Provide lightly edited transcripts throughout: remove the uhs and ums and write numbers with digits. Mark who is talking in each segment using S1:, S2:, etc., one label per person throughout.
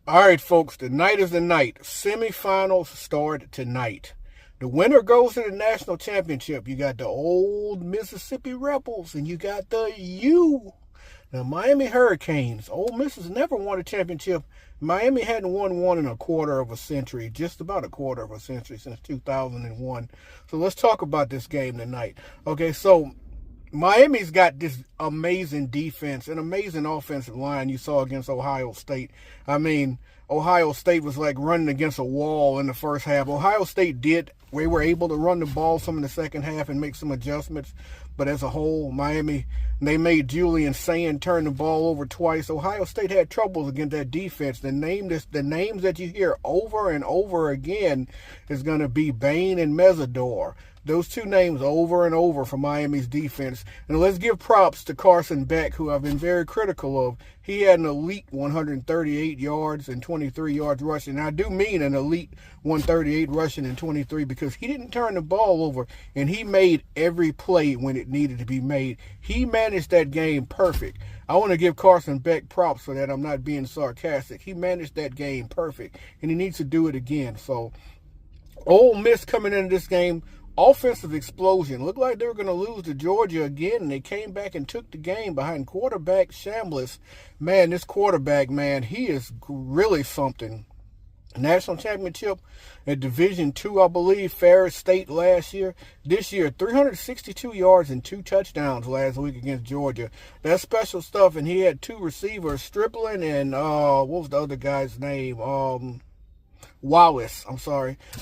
S1: All right, folks, the night is the night. Semifinals start tonight. The winner goes to the national championship. You got the old Mississippi Rebels, and you got the the Miami Hurricanes. Ole Miss has never won a championship. Miami hadn't won one in a quarter of a century, just about a quarter of a century since 2001. So let's talk about this game tonight. Okay, so Miami's got this amazing defense, an amazing offensive line you saw against Ohio State. I mean, Ohio State was like running against a wall in the first half. Ohio State we were able to run the ball some in the second half and make some adjustments. But as a whole, Miami, they made Julian Sand turn the ball over twice. Ohio State had troubles against that defense. The names that you hear over and over again is going to be Bain and Mesidor. Those two names over and over for Miami's defense. And let's give props to Carson Beck, who I've been very critical of. He had an elite 138 yards and 23 yards rushing. And I do mean an elite 138 rushing and 23 because he didn't turn the ball over, and he made every play when it needed to be made. He managed that game perfect. I want to give Carson Beck props for that. I'm not being sarcastic. He managed that game perfect, and he needs to do it again. So, Ole Miss coming into this game, offensive explosion. Looked like they were going to lose to Georgia again, and they came back and took the game behind quarterback Shambliss. Man, this quarterback, man, he is really something. National championship at Division II, I believe, Ferris State last year. This year, 362 yards and 2 touchdowns last week against Georgia. That's special stuff, and he had 2 receivers, Stripling and, what was the other guy's name? Wallace.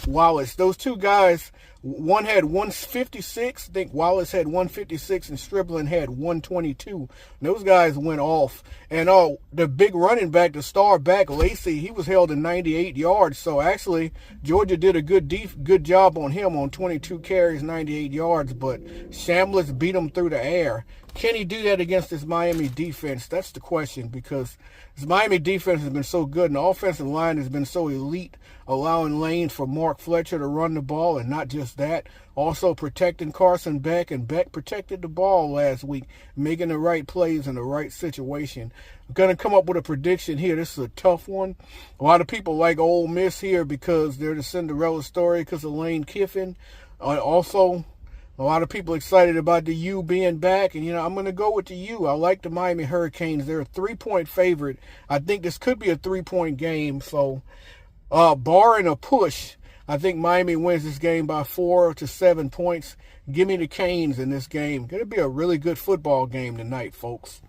S1: Wallace. Those two guys, one had 156. I think Wallace had 156 and Stripling had 122. Those guys went off. And the big running back, the star back, Lacey, he was held to 98 yards. So actually, Georgia did a good job on him on 22 carries, 98 yards. But Shambliss beat him through the air. Can he do that against this Miami defense? That's the question, because this Miami defense has been so good and the offensive line has been so elite, allowing lanes for Mark Fletcher to run the ball, and not just that, also protecting Carson Beck, and Beck protected the ball last week, making the right plays in the right situation. I'm going to come up with a prediction here. This is a tough one. A lot of people like Ole Miss here because they're the Cinderella story because of Lane Kiffin. Also, a lot of people excited about the U being back, and, I'm going to go with the U. I like the Miami Hurricanes. They're a 3-point favorite. I think this could be a 3-point game. So, barring a push, I think Miami wins this game by 4 to 7 points. Give me the Canes in this game. Going to be a really good football game tonight, folks.